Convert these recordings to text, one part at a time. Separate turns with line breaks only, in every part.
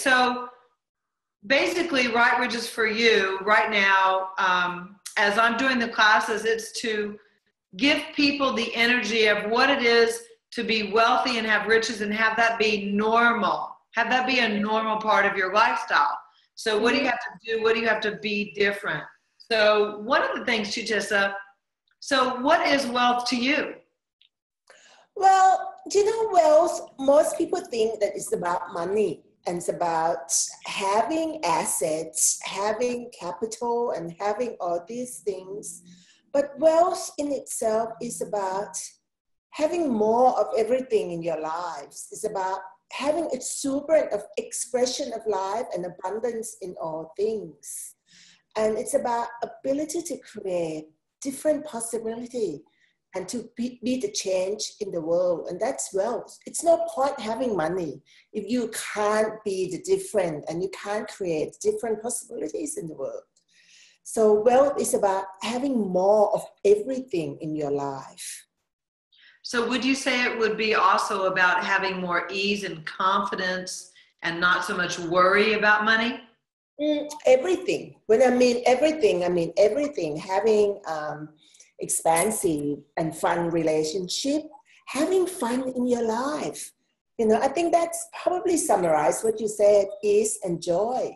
So basically, Right Riches for You right now, as I'm doing the classes, it's to give people the energy of what it is to be wealthy and have riches and have that be normal. Have that be a normal part of your lifestyle. So what do you have to do? What do you have to be different? So one of the things, Chutisa, so what is wealth to you?
Well, wealth, most people think that it's about money and it's about having assets, having capital, and having all these things. But wealth in itself is about having more of everything in your lives. It's about having a exuberant of expression of life and abundance in all things. And it's about ability to create different possibility and to be the change in the world. And that's wealth. It's no point having money if you can't be the different and you can't create different possibilities in the world. So wealth is about having more of everything in your life.
So would you say it would be also about having more ease and confidence and not so much worry about money?
Everything. When I mean everything, I mean everything. Having expansive and fun relationship, having fun in your life. I think that's probably summarized what you said, ease and joy.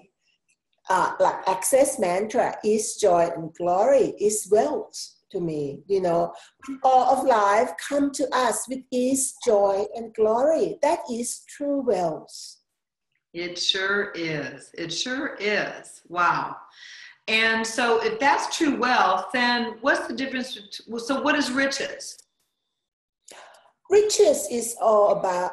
Like Access mantra, is joy and glory, is wealth to me. All of life come to us with ease, joy, and glory. That is true wealth.
It sure is. It sure is. Wow. And so if that's true wealth, then what's the difference? So what is riches?
Riches is all about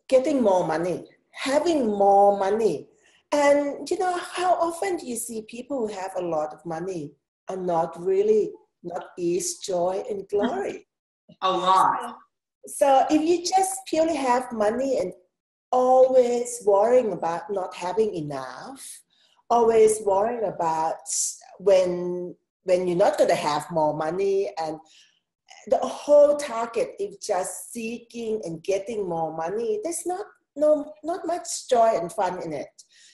getting more money, having more money. And how often do you see people who have a lot of money are not ease, joy, and glory?
A lot.
So if you just purely have money and always worrying about not having enough, always worrying about when you're not going to have more money, and the whole target is just seeking and getting more money, there's not much joy and fun in it.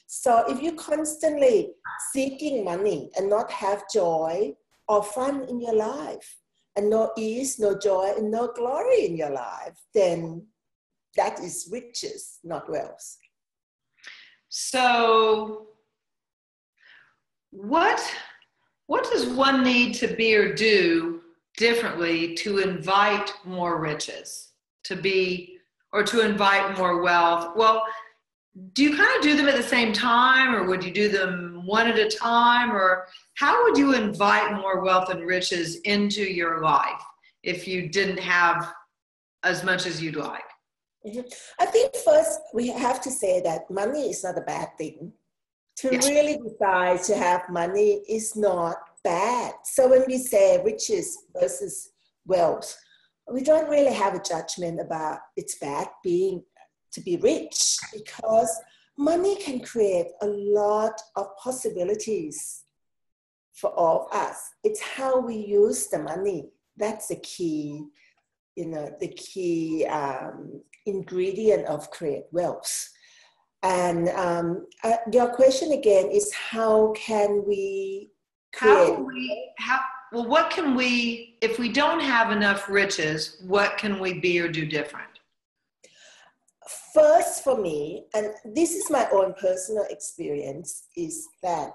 So if you're constantly seeking money and not have joy or fun in your life, and no ease, no joy, and no glory in your life, then that is riches, not wealth.
So what does one need to be or do differently to invite more riches, to invite more wealth? Well, do you kind of do them at the same time, or would you do them one at a time, or how would you invite more wealth and riches into your life if you didn't have as much as you'd like?
I think first we have to say that money is not a bad thing. To really decide to have money is not bad. So when we say riches versus wealth, we don't really have a judgment about it's bad to be rich, because money can create a lot of possibilities for all of us. It's how we use the money. That's the key, ingredient of create wealth. And your question again is how can we create?
What can we, if we don't have enough riches, what can we be or do different?
First for me, and this is my own personal experience, is that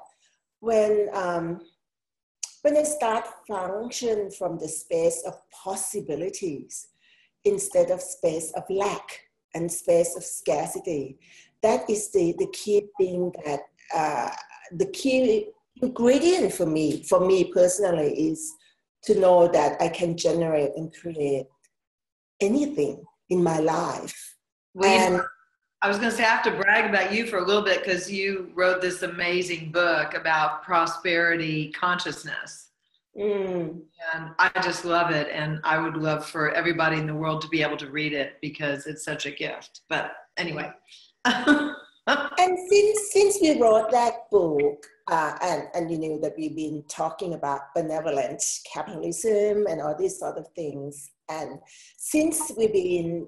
when I start function from the space of possibilities instead of space of lack and space of scarcity, that is the key thing that the key ingredient for me personally is to know that I can generate and create anything in my life.
Well, I was going to say, I have to brag about you for a little bit because you wrote this amazing book about prosperity consciousness. And I just love it. And I would love for everybody in the world to be able to read it because it's such a gift. But anyway.
And since we wrote that book, and you know that we've been talking about benevolent capitalism and all these sort of things, and since we've been,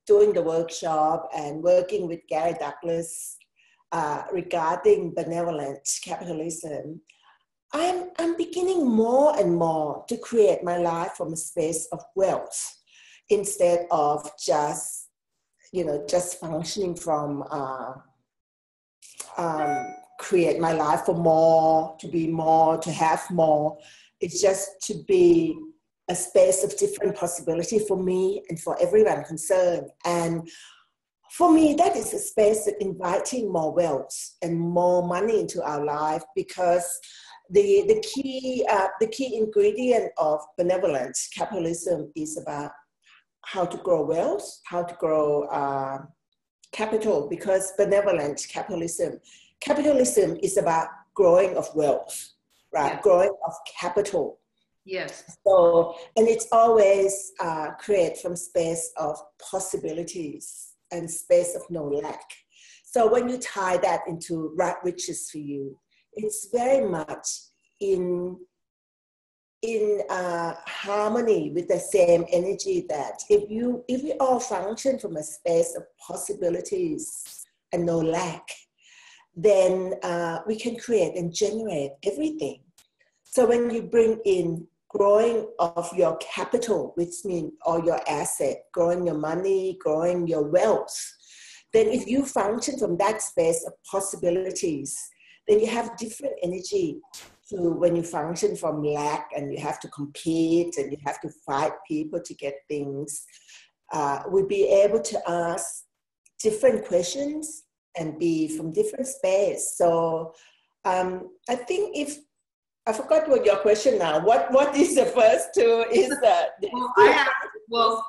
doing the workshop and working with Gary Douglas regarding benevolent capitalism, I'm beginning more and more to create my life from a space of wealth instead of just, just functioning from create my life for more, to be more, to have more. It's just to be a space of different possibility for me and for everyone concerned. And for me, that is a space of inviting more wealth and more money into our life, because the key ingredient of benevolent capitalism is about how to grow wealth, how to grow capital, because benevolent capitalism is about growing of wealth, right? Yeah. Growing of capital.
Yes.
So, and it's always create from space of possibilities and space of no lack. So when you tie that into right riches for you, it's very much in harmony with the same energy that if we all function from a space of possibilities and no lack, then we can create and generate everything. So when you bring in growing of your capital, which means all your asset, growing your money, growing your wealth, then if you function from that space of possibilities, then you have different energy to when you function from lack and you have to compete and you have to fight people to get things. We'll be able to ask different questions and be from different space. So I think I forgot what your question now. What is the first two? Is the space of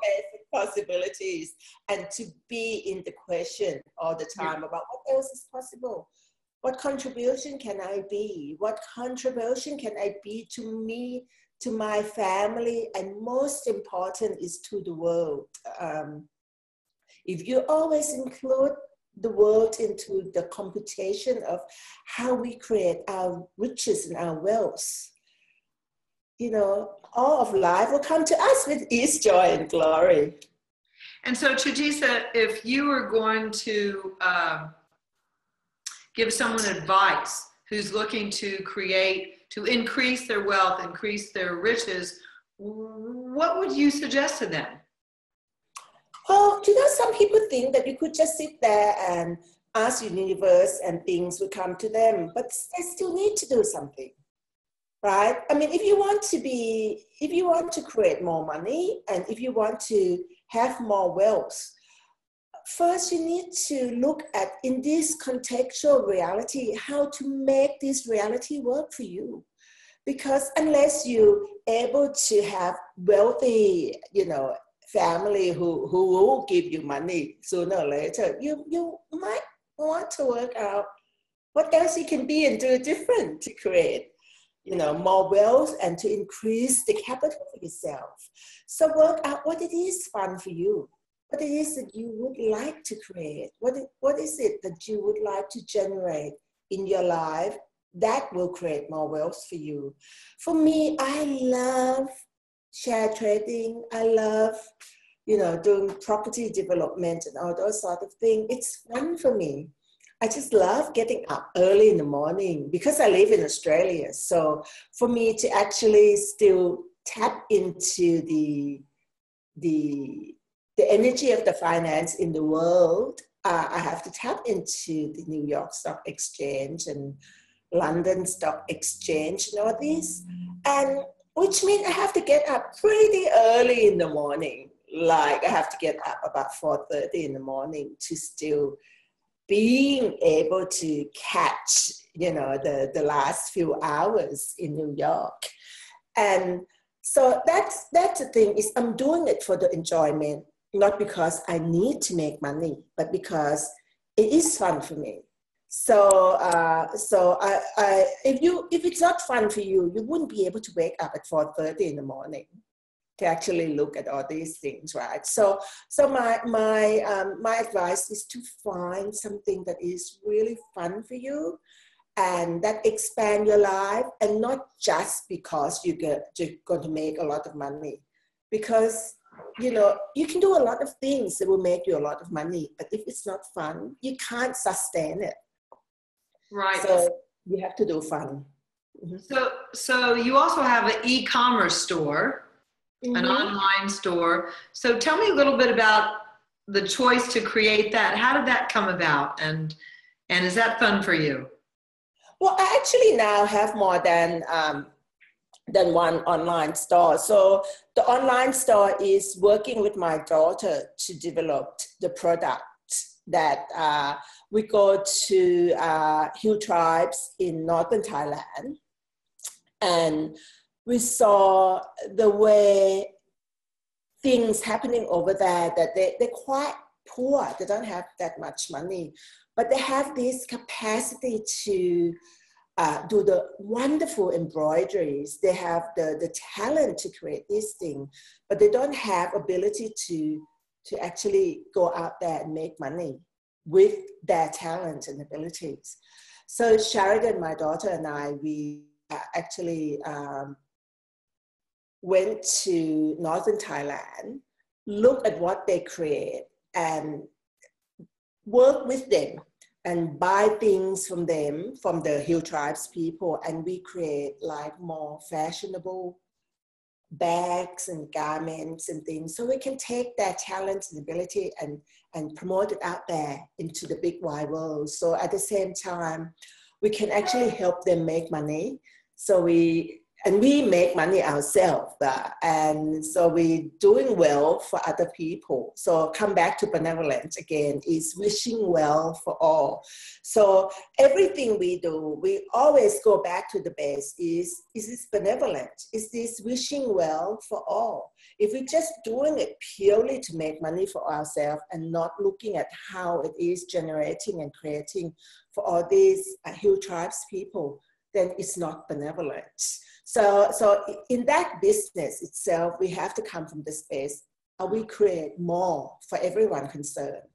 possibilities, and to be in the question all the time about what else is possible. What contribution can I be? What contribution can I be to me, to my family, and most important is to the world. If you always include the world into the computation of how we create our riches and our wealth, all of life will come to us with ease, joy, and glory.
And so, Chutisa, if you were going to give someone advice who's looking to increase their wealth, increase their riches, what would you suggest to them?
Well, some people think that you could just sit there and ask the universe and things will come to them, but they still need to do something, right? I mean, if you want to create more money and if you want to have more wealth, first you need to look at, in this contextual reality, how to make this reality work for you. Because unless you're able to have wealthy, family who will give you money sooner or later, you might want to work out what else you can be and do different to create, more wealth and to increase the capital for yourself. So work out what it is fun for you, what it is that you would like to create, what is it that you would like to generate in your life that will create more wealth for you. For me, I love share trading. I love, doing property development and all those sort of things. It's fun for me. I just love getting up early in the morning because I live in Australia. So for me to actually still tap into the energy of the finance in the world, I have to tap into the New York Stock Exchange and London Stock Exchange and all these. And which means I have to get up pretty early in the morning. Like I have to get up about 4:30 in the morning to still being able to catch, the last few hours in New York. And so that's the thing, is I'm doing it for the enjoyment, not because I need to make money, but because it is fun for me. So if it's not fun for you, you wouldn't be able to wake up at 4:30 in the morning to actually look at all these things, right? So my advice is to find something that is really fun for you and that expand your life, and not just because you're going to make a lot of money. Because you know, you can do a lot of things that will make you a lot of money, but if it's not fun, you can't sustain it.
Right.
So you have to do fun. Mm-hmm.
So you also have an e-commerce store, an online store. So tell me a little bit about the choice to create that. How did that come about? And is that fun for you?
Well, I actually now have more than one online store. So the online store is working with my daughter to develop the product that we go to hill tribes in northern Thailand. And we saw the way things happening over there, that they're quite poor. They don't have that much money, but they have this capacity to do the wonderful embroideries. They have the talent to create this thing, but they don't have ability to actually go out there and make money with their talent and abilities. So Sheridan, my daughter, and I, we actually went to northern Thailand, look at what they create and work with them and buy things from them, from the hill tribes people, and we create like more fashionable bags and garments and things, so we can take their talent and ability and promote it out there into the big wide world. So at the same time, we can actually help them make money. So we make money ourselves, and so we're doing well for other people. So come back to Benevolent again, is wishing well for all. So everything we do, we always go back to the base, is this benevolent? Is this wishing well for all? If we're just doing it purely to make money for ourselves and not looking at how it is generating and creating for all these hill tribes people, then it's not benevolent. So in that business itself, we have to come from the space, we create more for everyone concerned.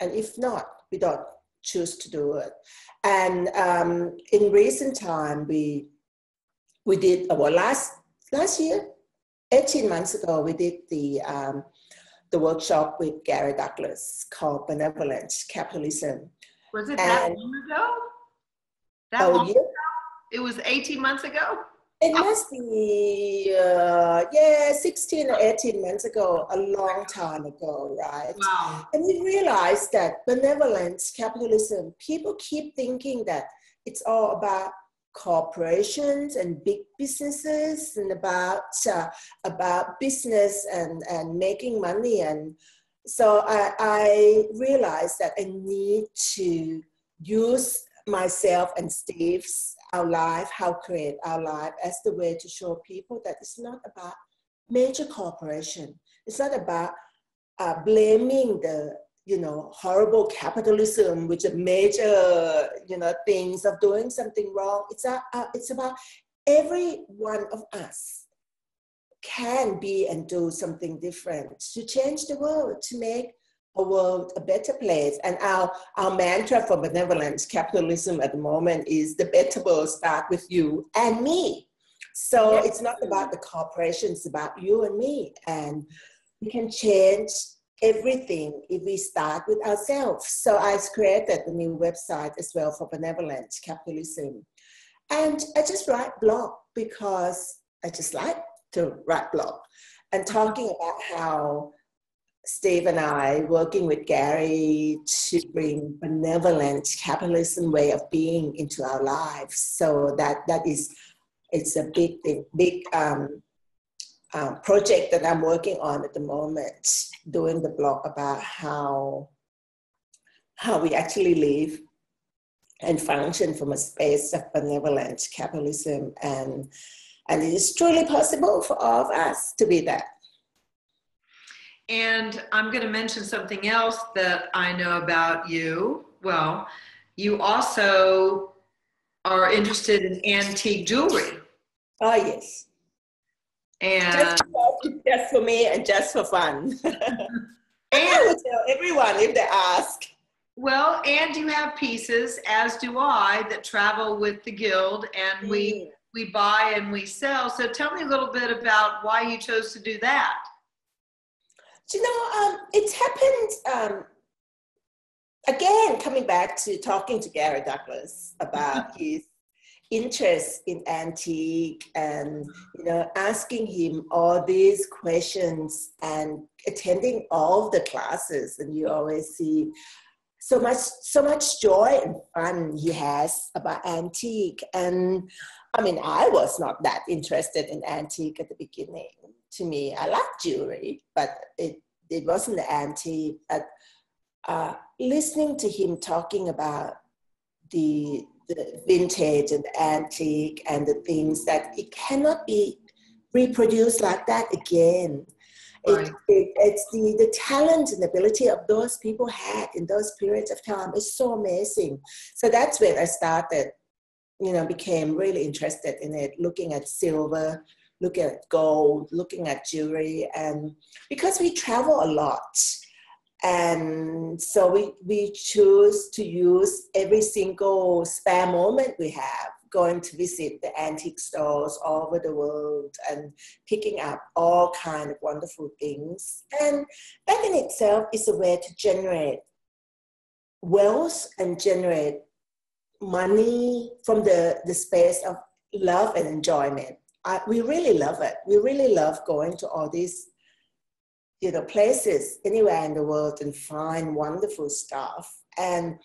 And if not, we don't choose to do it. And in recent time, we did, well, last year, 18 months ago, we did the workshop with Gary Douglas called Benevolent Capitalism.
Was it that long ago? That long
yeah.
ago? It was 18 months ago?
It must be, 16 or 18 months ago, a long time ago, right?
Wow.
And we realized that benevolence, capitalism, people keep thinking that it's all about corporations and big businesses and about business and making money. And so I realized that I need to use myself and Steve's our life, how create our life as the way to show people that it's not about major corporation. It's not about blaming the horrible capitalism, which are major things of doing something wrong. It's about every one of us can be and do something different to change the world, to make a world a better place. And our mantra for benevolence capitalism at the moment is the better world start with you and me. So it's not about the corporation, it's about you and me. And we can change everything if we start with ourselves. So I created a new website as well for benevolent capitalism. And I just write blog because I just like to write blog and talking about how Steve and I working with Gary to bring benevolent capitalism way of being into our lives. So it's a big thing, project that I'm working on at the moment, doing the blog about how we actually live and function from a space of benevolent capitalism, and it is truly possible for all of us to be that.
And I'm going to mention something else that I know about you. Well, you also are interested in antique jewelry.
Oh, yes.
And
just for me and just for fun. And I would tell everyone if they ask.
Well, and you have pieces, as do I, that travel with the Guild, and we buy and we sell. So tell me a little bit about why you chose to do that.
It's happened, again, coming back to talking to Gary Douglas about his interest in antique and, asking him all these questions and attending all the classes. And you always see so much joy and fun he has about antique. And I mean, I was not that interested in antique at the beginning. To me, I liked jewelry, but it wasn't the antique. But listening to him talking about the vintage and the antique and the things that it cannot be reproduced like that again. Right. It's the talent and ability of those people had in those periods of time is so amazing. So that's when I started, became really interested in it, looking at silver, looking at gold, looking at jewelry. And because we travel a lot, and so we choose to use every single spare moment we have, going to visit the antique stores all over the world and picking up all kinds of wonderful things. And that in itself is a way to generate wealth and generate money from the space of love and enjoyment. We really love it. We really love going to all these places anywhere in the world and find wonderful stuff. And,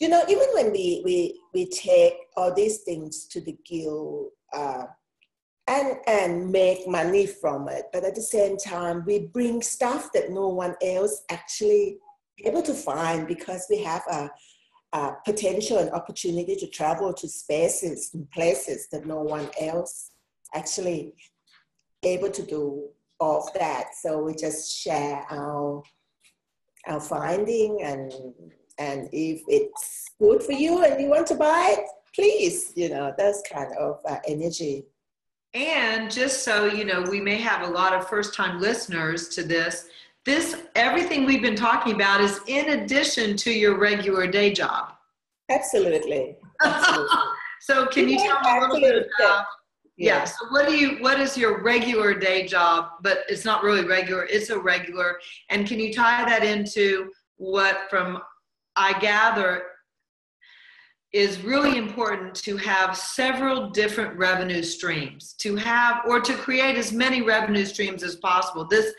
even when we take all these things to the guild and make money from it, but at the same time, we bring stuff that no one else actually able to find, because we have a potential and opportunity to travel to spaces and places that no one else actually able to do of that. So we just share our finding, and if it's good for you and you want to buy it, please, that's kind of energy.
And just so we may have a lot of first-time listeners to this, everything we've been talking about is in addition to your regular day job.
Absolutely.
So can you tell me a little bit about? Yeah. So what is your regular day job? But it's not really regular, it's irregular. And can you tie that into what, from I gather, is really important to have several different revenue streams, to create as many revenue streams as possible. This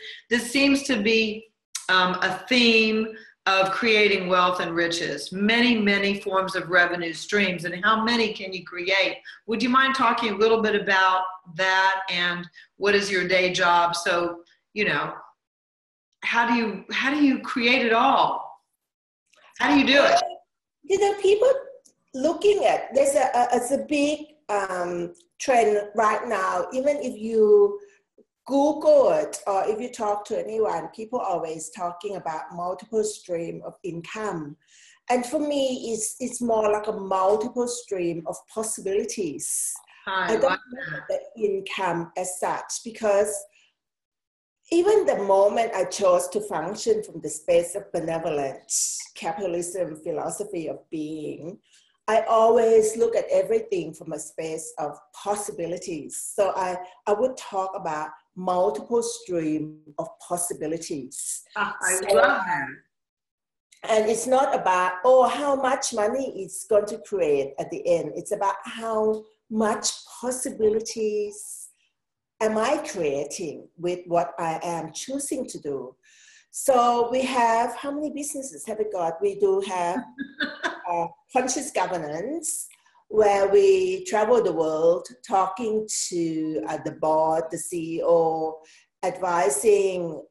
seems to be a theme of creating wealth and riches, many, many forms of revenue streams, and how many can you create? Would you mind talking a little bit about that, and what is your day job? So, how do you create it all? How do you do it?
People looking at, there's a big trend right now. Even if you Google it, or if you talk to anyone, people are always talking about multiple stream of income. And for me, it's more like a multiple stream of possibilities. I don't want the income as such, because even the moment I chose to function from the space of benevolent capitalism philosophy of being, I always look at everything from a space of possibilities. So I would talk about multiple stream of possibilities.
I love that.
And it's not about, how much money it's going to create at the end. It's about how much possibilities am I creating with what I am choosing to do. So we have, how many businesses have we got? We do have conscious governance, where we travel the world talking to the board, the CEO, advising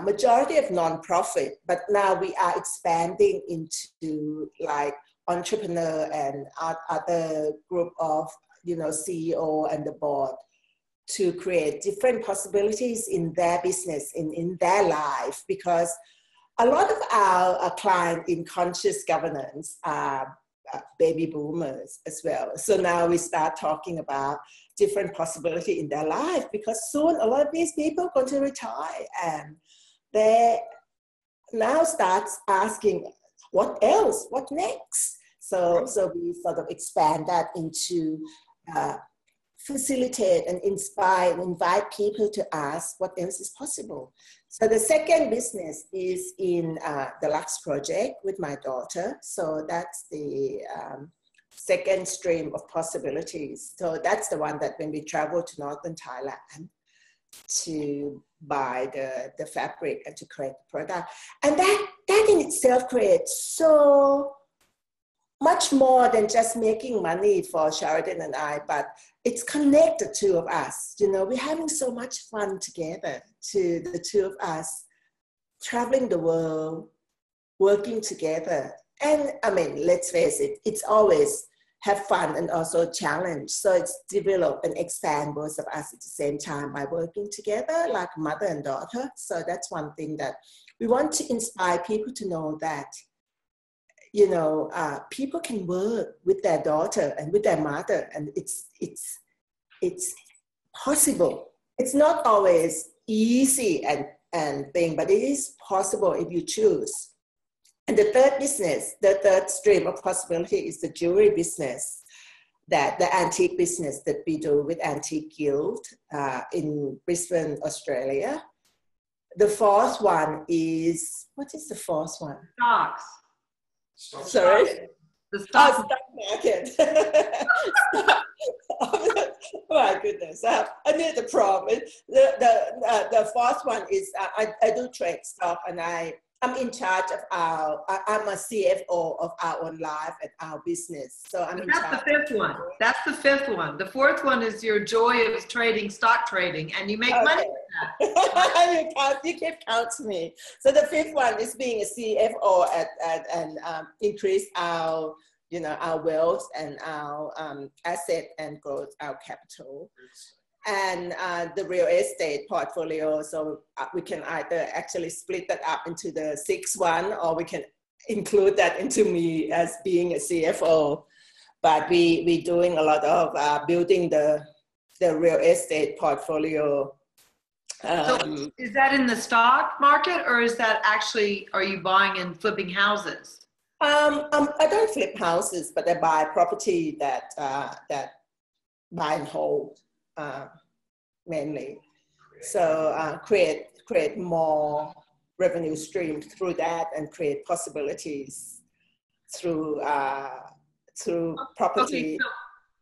majority of nonprofit, but now we are expanding into like entrepreneur and other group of CEO and the board, to create different possibilities in their business, in their life, because a lot of our clients in conscious governance are baby boomers as well. So now we start talking about different possibility in their life, because soon a lot of these people are going to retire, and they now start asking, what else? What next? So we sort of expand that into facilitate and inspire and invite people to ask what else is possible. So the second business is in the Lux project with my daughter. So that's the second stream of possibilities. So that's the one that when we travel to Northern Thailand to buy the fabric and to create the product. And that in itself creates so much more than just making money for Sheridan and I, but it's connected the two of us. You know, we're having so much fun together, to the two of us, traveling the world, working together. And I mean, let's face it, it's always have fun and also challenge. So it's develop and expand both of us at the same time by working together like mother and daughter. So that's one thing that we want to inspire people to know, that, you know, people can work with their daughter and with their mother, and it's possible. It's not always easy and thing, but it is possible if you choose. And the third business, the third stream of possibility is the jewelry business, that the antique business that we do with Antique Guild in Brisbane, Australia. The fourth one is, what is the fourth one?
Stocks.
Sorry?
The stock
market. Oh my goodness, I knew the problem. The fourth one is I do trade stock, and I'm in charge of I'm a CFO of our own life and our business. So I'm in charge.
That's the fifth one. That's the fifth one. The fourth one is your joy of trading, stock trading, and you make money with that.
You keep counting me. So the fifth one is being a CFO and increase our, you know, our wealth and our asset and growth, our capital. And the real estate portfolio. So we can either actually split that up into the sixth one, or we can include that into me as being a CFO. But we're doing a lot of building the real estate portfolio.
So is that in the stock market, or is that actually, are you buying and flipping houses?
I don't flip houses, but I buy property that buy and hold. Mainly, so create more revenue streams through that, and create possibilities through property.
Okay,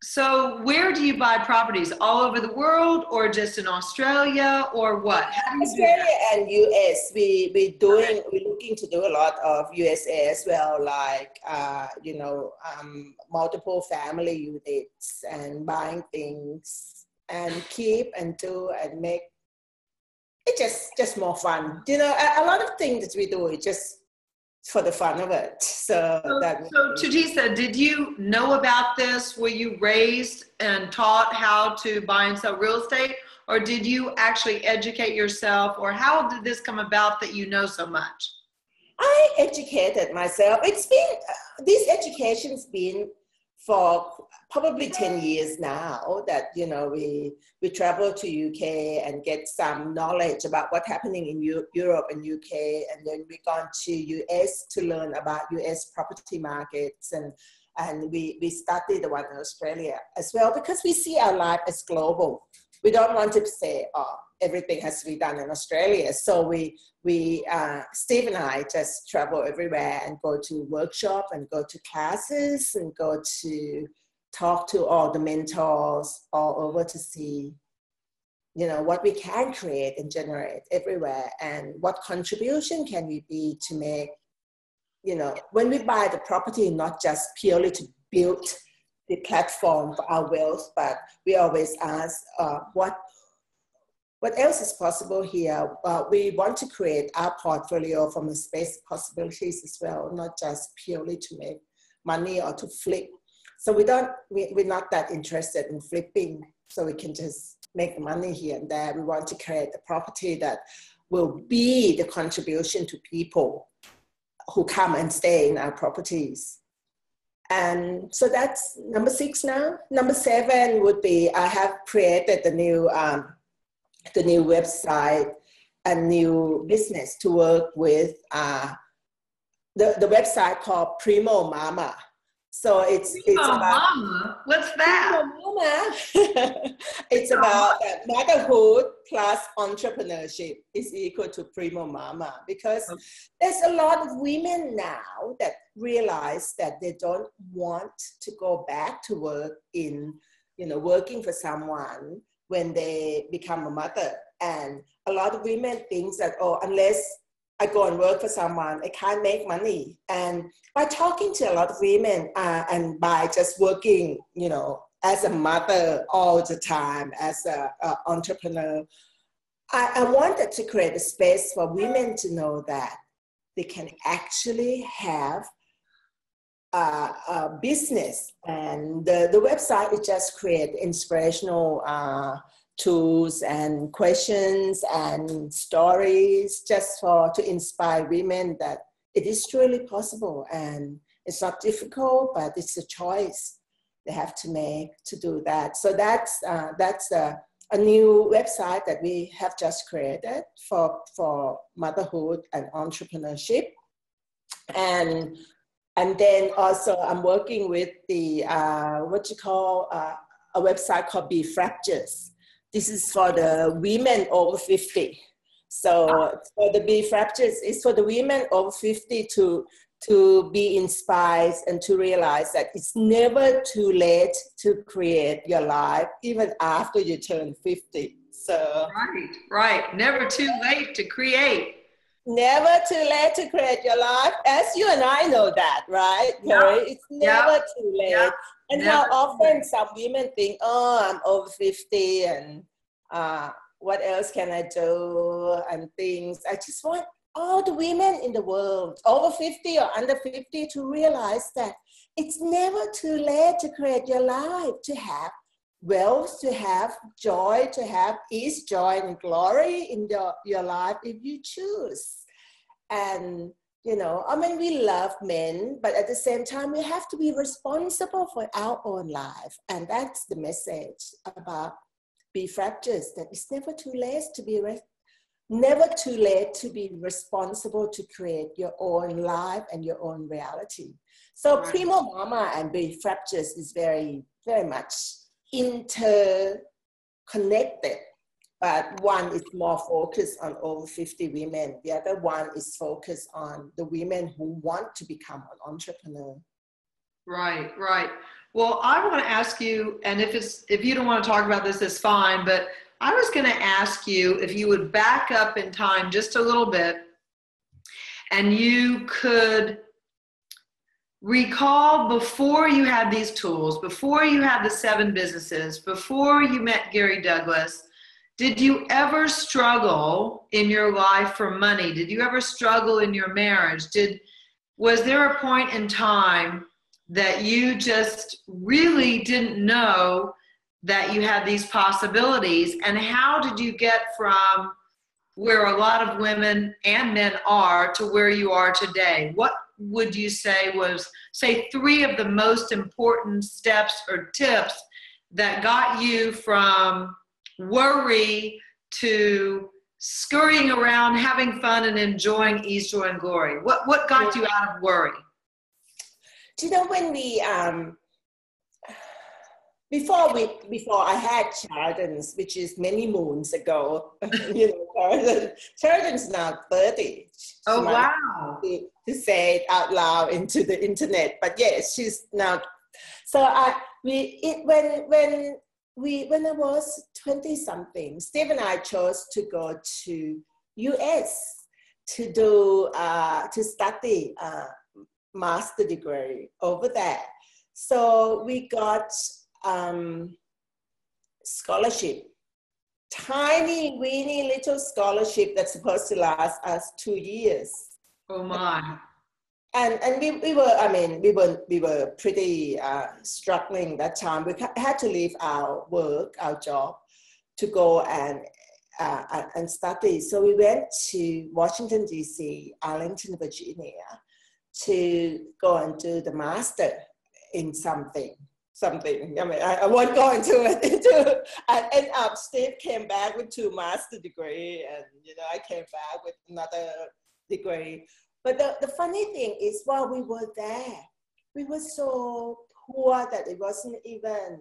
so where do you buy properties? All over the world, or just in Australia, or what? How do you
Australia and US. We're looking to do a lot of USA as well, like you know, multiple family units and buying things. And keep and do and make it just more fun. You know, a lot of things that we do is just for the fun of it. So
Chutisa, did you know about this? Were you raised and taught how to buy and sell real estate, or did you actually educate yourself, or how did this come about that you know so much?
I educated myself. It's been this education's been for probably 10 years now, that, you know, we travel to UK and get some knowledge about what's happening in Europe and UK, and then we gone to US to learn about US property markets, and we studied the one in Australia as well, because we see our life as global. We don't want to say, oh, everything has to be done in Australia. So we Steve and I just travel everywhere and go to workshop and go to classes and go to talk to all the mentors all over to see, you know, what we can create and generate everywhere, and what contribution can we be to make, you know, when we buy the property, not just purely to build the platform for our wealth, but we always ask what else is possible here. We want to create our portfolio from a space of possibilities as well, not just purely to make money or to flip. So we're not that interested in flipping, so we can just make money here and there. We want to create a property that will be the contribution to people who come and stay in our properties. And so that's number 6 now. Number 7 would be, I have created the new website, a new business to work with the website called Primo Mama. So it's
Primo
about
Mama, what's that?
Mama. It's about that motherhood plus entrepreneurship is equal to primo mama, because there's a lot of women now that realize that they don't want to go back to work in, working for someone when they become a mother. And a lot of women think that, oh, unless I go and work for someone, I can't make money. And by talking to a lot of women and by just working, as a mother all the time, as an entrepreneur, I wanted to create a space for women to know that they can actually have a business. And the website is just create inspirational tools and questions and stories just to inspire women that it is truly possible, and it's not difficult, but it's a choice they have to make to do that. So that's a new website that we have just created for motherhood and entrepreneurship. And then also I'm working with the a website called Be Fractures. This is for the women over 50. So for the Be Fractures is for the women over 50 to be inspired and to realize that it's never too late to create your life, even after you turn 50. So
Right. Never too late to create.
Never too late to create your life. As you and I know that, right, Carrie? It's never too late. And how often some women think, oh, I'm over 50 and what else can I do and things. I just want all the women in the world, over 50 or under 50, to realize that it's never too late to create your life, to have wealth, to have joy, to have ease, joy, and glory in your life if you choose. And, we love men, but at the same time, we have to be responsible for our own life. And that's the message about Be Fractures, that it's never too late to be responsible to create your own life and your own reality. So Primo Mama and Be Fractures is very, very much interconnected, but one is more focused on over 50 women. The other one is focused on the women who want to become an entrepreneur.
Right. Well, I want to ask you, and if you don't want to talk about this, it's fine, but I was going to ask you if you would back up in time just a little bit and you could recall before you had these tools, before you had the 7 businesses, before you met Gary Douglas, did you ever struggle in your life for money? Did you ever struggle in your marriage? Was there a point in time that you just really didn't know that you had these possibilities? And how did you get from where a lot of women and men are to where you are today? What would you say was, 3 of the most important steps or tips that got you from worry to scurrying around, having fun, and enjoying ease, joy, and glory? What got you out of worry?
Do you know, when we before I had Chardon's, which is many moons ago, Chardon's now 30.
Oh, wow.
To say it out loud into the internet, but yes, she's now. So when I was 20 something, Steve and I chose to go to US to do to study master degree over there. So we got scholarship, tiny, weeny little scholarship that's supposed to last us 2 years.
Oh my!
And we were pretty struggling that time. We had to leave our work, our job, to go and study. So we went to Washington D.C., Arlington, Virginia, to go and do the master in something. I won't go into it. I end up, Steve came back with 2 master degree, and I came back with another degree. But the funny thing is, while we were there, we were so poor that it wasn't even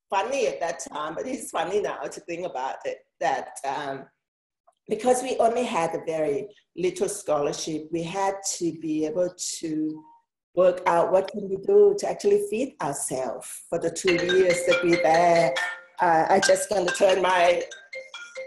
funny at that time, but it's funny now to think about it, that because we only had a very little scholarship, we had to be able to work out what can we do to actually feed ourselves for the 2 years that we there. I just going to turn my...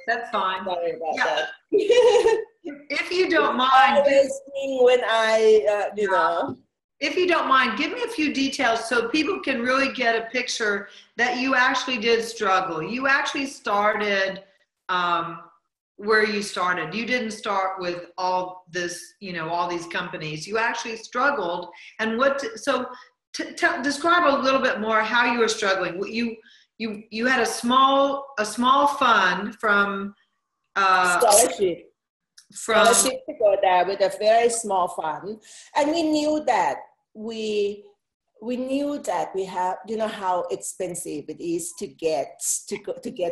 That's fine.
Sorry about that.
If you don't mind.
Always when I, you know.
If you don't mind, give me a few details so people can really get a picture that you actually did struggle. You actually started where you started. You didn't start with all this, you know, all these companies. You actually struggled. And describe a little bit more how you were struggling. You had a small fund from
scholarship to go there with a very small fund, and we knew that we have, you know, how expensive it is to get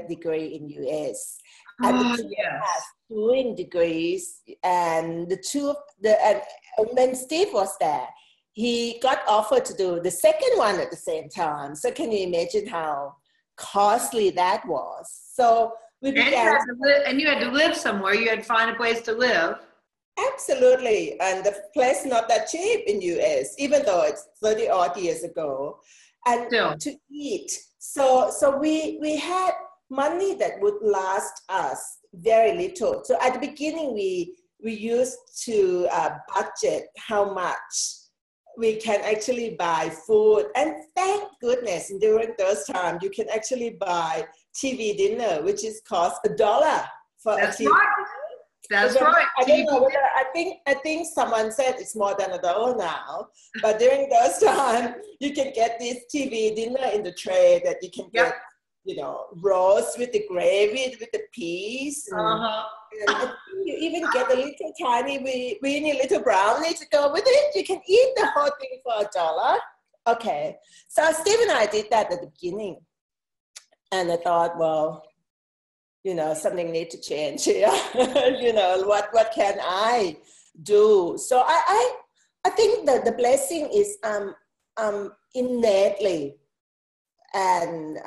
degree in US. And the two of us doing degrees, and and when Steve was there, he got offered to do the second one at the same time. So can you imagine how costly that was? So we began.
And you had to live somewhere. You had to find a place to live.
Absolutely, and the place not that cheap in US, even though it's 30 odd years ago, and
Still.
To eat. So we had money that would last us very little. So at the beginning, we used to budget how much we can actually buy food, and thank goodness during those times you can actually buy TV dinner, which is cost $1 for a TV.
Right. That's right.
I don't know whether, I think someone said it's more than $1 now, but during those times you can get this TV dinner in the tray that you can get, you know, roast with the gravy, with the peas. And you even get a little tiny weeny little brownie to go with it. You can eat the whole thing for $1. Okay, so Steve and I did that at the beginning. And I thought, well, you know, something needs to change here. You know, what can I do? So I think that the blessing is innately and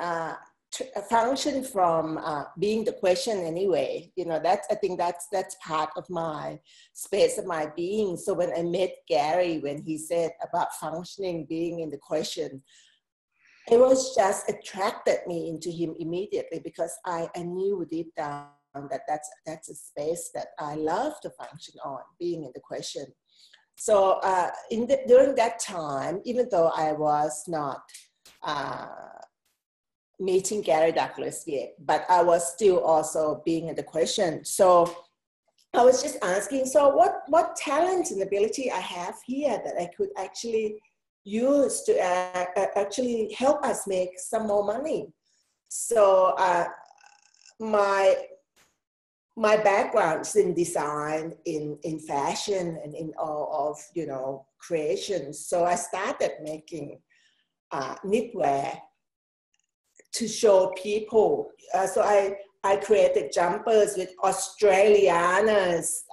function from being the question anyway. You know, I think that's part of my space of my being. So when I met Gary, when he said about functioning being in the question, it was just attracted me into him immediately, because I knew deep down that that's a space that I love to function on, being in the question. So during that time, even though I was not meeting Gary Douglas yet, but I was still also being in the question. So I was just asking, so what talent and ability I have here that I could actually use to actually help us make some more money. So my background is in design, in fashion, and in all of, you know, creations. So I started making knitwear to show people. So I created jumpers with Australiana's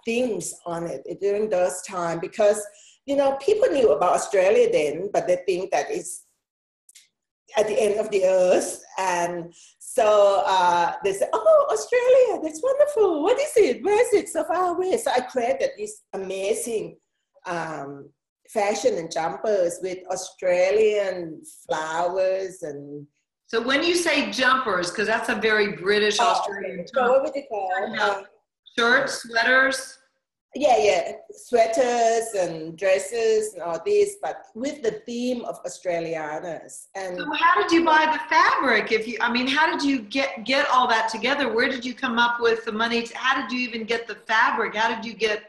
things on it during those times, because, you know, people knew about Australia then, but they think that it's at the end of the earth. And so they said, oh, Australia, that's wonderful. What is it? Where is it? So far away. So I created this amazing fashion and jumpers with Australian flowers. And
so when you say jumpers, because that's a very British Australian term.
So what would you call
shirts, sweaters?
Yeah, sweaters and dresses and all this, but with the theme of Australianas. And
so how did you buy the fabric? How did you get all that together? Where did you come up with the money? How did you even get the fabric? How did you get,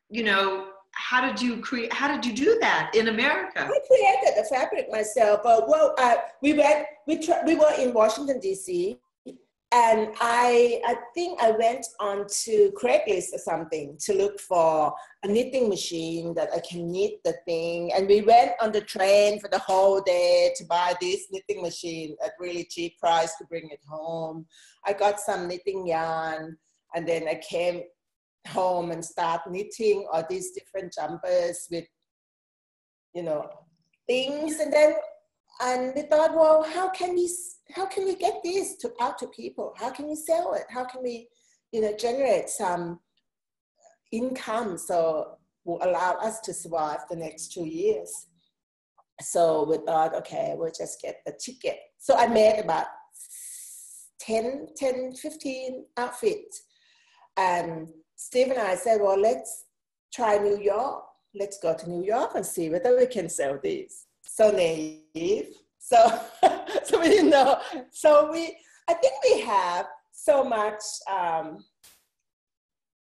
you know, how did you do that in America?
I created the fabric myself. We were in Washington, D.C., and I think I went on to Craigslist or something to look for a knitting machine that I can knit the thing. And we went on the train for the whole day to buy this knitting machine at really cheap price to bring it home. I got some knitting yarn, and then I came home and started knitting all these different jumpers with you know, things. And we thought, well, how can we get this out to people? How can we sell it? How can we, generate some income so will allow us to survive the next 2 years? So we thought, okay, we'll just get the ticket. So I made about 15 outfits. And Steve and I said, well, let's try New York. Let's go to New York and see whether we can sell these. So naive. So we didn't know. I think we have so much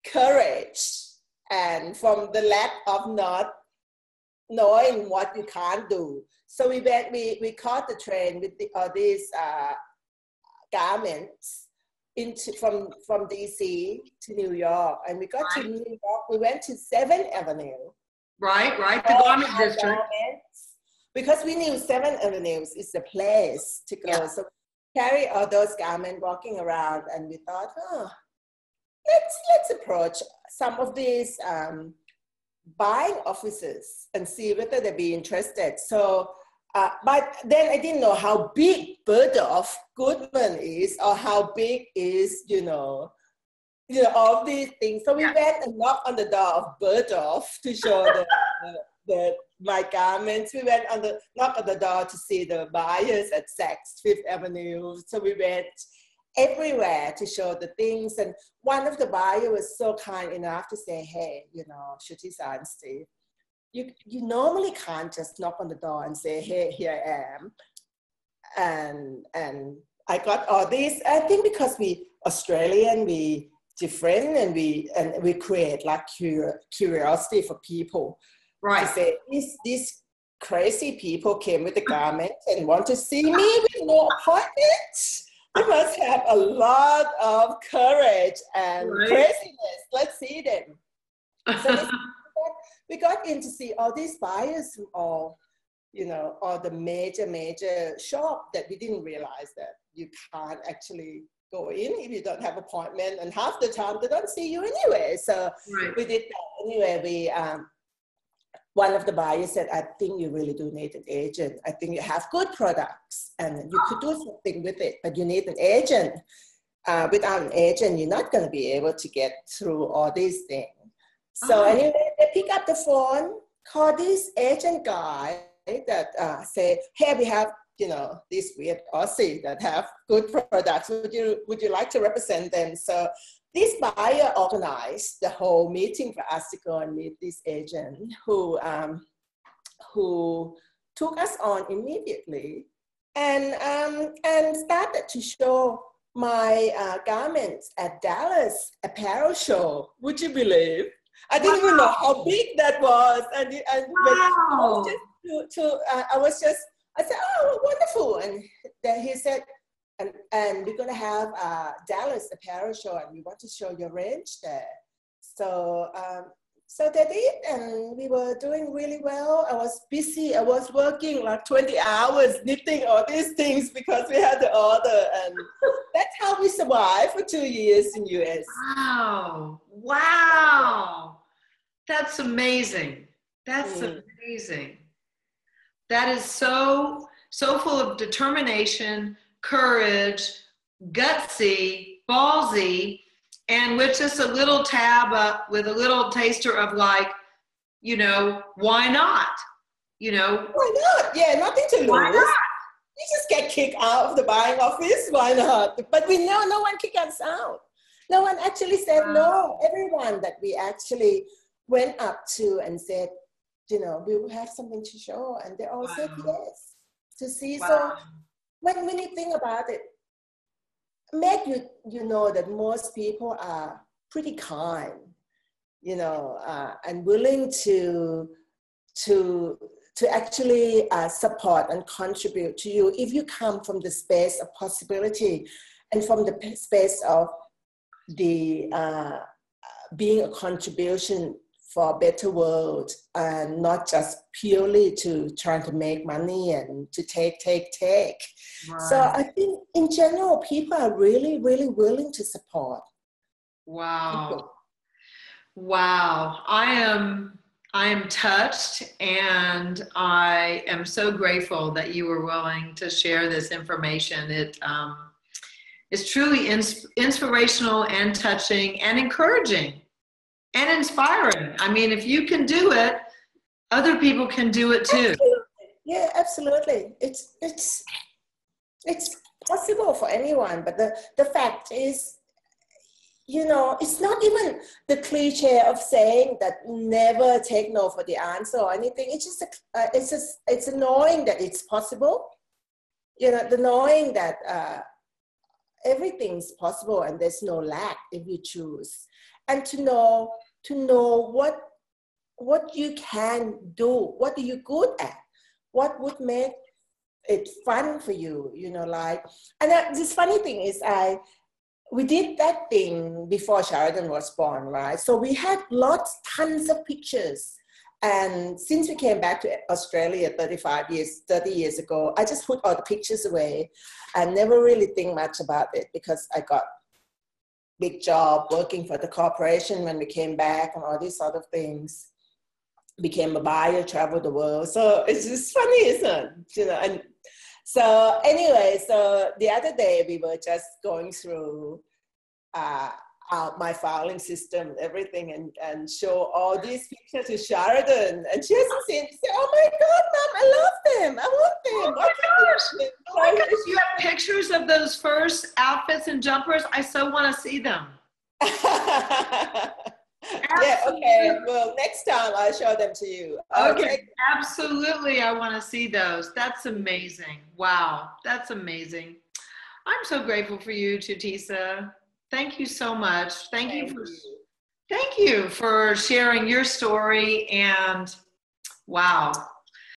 courage, and from the lack of not knowing what you can't do. So we caught the train with these garments from DC to New York, and we got to New York. We went to 7th Avenue.
Right, the garment district.
Garments, because we knew 7th Avenue is the place to go.
Yeah.
So we carry all those garments walking around, and we thought, let's approach some of these buying offices and see whether they'd be interested. So, but then I didn't know how big Bergdorf Goodman is, or how big is, all these things. So we went and knocked on the door of Bergdorf to show my garments. We went knocked on the door to see the buyers at Saks Fifth Avenue. So we went everywhere to show the things. And one of the buyers was so kind enough to say, hey, Chutisa and Steve, you normally can't just knock on the door and say, hey, here I am. And I got all these. I think because we Australian, we different, and we create like curiosity for people.
Right.
To say, these crazy people came with the garment and want to see me with no appointment. They must have a lot of courage and craziness. Let's see them. So we got in to see all these buyers from all the major shop that we didn't realize that you can't actually go in if you don't have appointment, and half the time they don't see you anyway. So we did that anyway. One of the buyers said, I think you really do need an agent. I think you have good products and you could do something with it, but you need an agent. Without an agent, you're not going to be able to get through all these things. So anyway, they pick up the phone, call this agent guy that say, hey, we have, this weird Aussie that have good products. Would you like to represent them? So this buyer organized the whole meeting for us to go and meet this agent who took us on immediately and started to show my garments at Dallas apparel show. Would you believe? I didn't even know how big that was. I said, oh, wonderful. And then he said, and we're going to have a Dallas apparel show, and we want to show your range there. So they did, and we were doing really well. I was busy. I was working like 20 hours knitting all these things because we had the order, and that's how we survived for 2 years in US.
Wow. That's amazing. That's amazing. That is so full of determination, courage, gutsy, ballsy, and with just a little tab with a little taster of like, why not? Why
not? Yeah, nothing to lose.
Why not?
You just get kicked out of the buying office. Why not? But we know no one kicked us out. No one actually said no. Everyone that we actually went up to and said, we will have something to show, and they all said yes to see. So when you think about it, make you know that most people are pretty kind, and willing to actually support and contribute to you if you come from the space of possibility and from the space of the being a contribution for a better world, and not just purely to trying to make money and to take. Right. So I think in general, people are really, really willing to support.
Wow. Wow. I I am touched, and I am so grateful that you were willing to share this information. It's truly inspirational and touching and encouraging and inspiring. I mean, if you can do it, other people can do it too.
Absolutely. Yeah, absolutely. It's possible for anyone, but the fact is, you know, it's not even the cliche of saying that never take no for the answer or anything. It's just it's a knowing that it's possible. You know, the knowing that everything's possible and there's no lack if you choose, and to know what you can do, what are you good at, what would make it fun for you, you know, like. And this funny thing is, we did that thing before Sheridan was born, right? So we had tons of pictures. And since we came back to Australia 30 years ago, I just put all the pictures away and never really think much about it, because I got big job working for the corporation when we came back and all these sort of things. Became a buyer, traveled the world. So it's just funny, isn't it? You know, and so anyway, so the other day we were just going through my filing system and everything, and show all these pictures to Sheridan, and she hasn't seen. She said, "Oh my God, Mom, I love them. I want them."
Oh my gosh! Oh my gosh! You have pictures of those first outfits and jumpers. I so want to see them.
Yeah, okay. Well, next time I'll show them to you.
Okay, absolutely. I want to see those. That's amazing. Wow, that's amazing. I'm so grateful for you, Chutisa. Thank you so much. Thank you for sharing your story, and wow,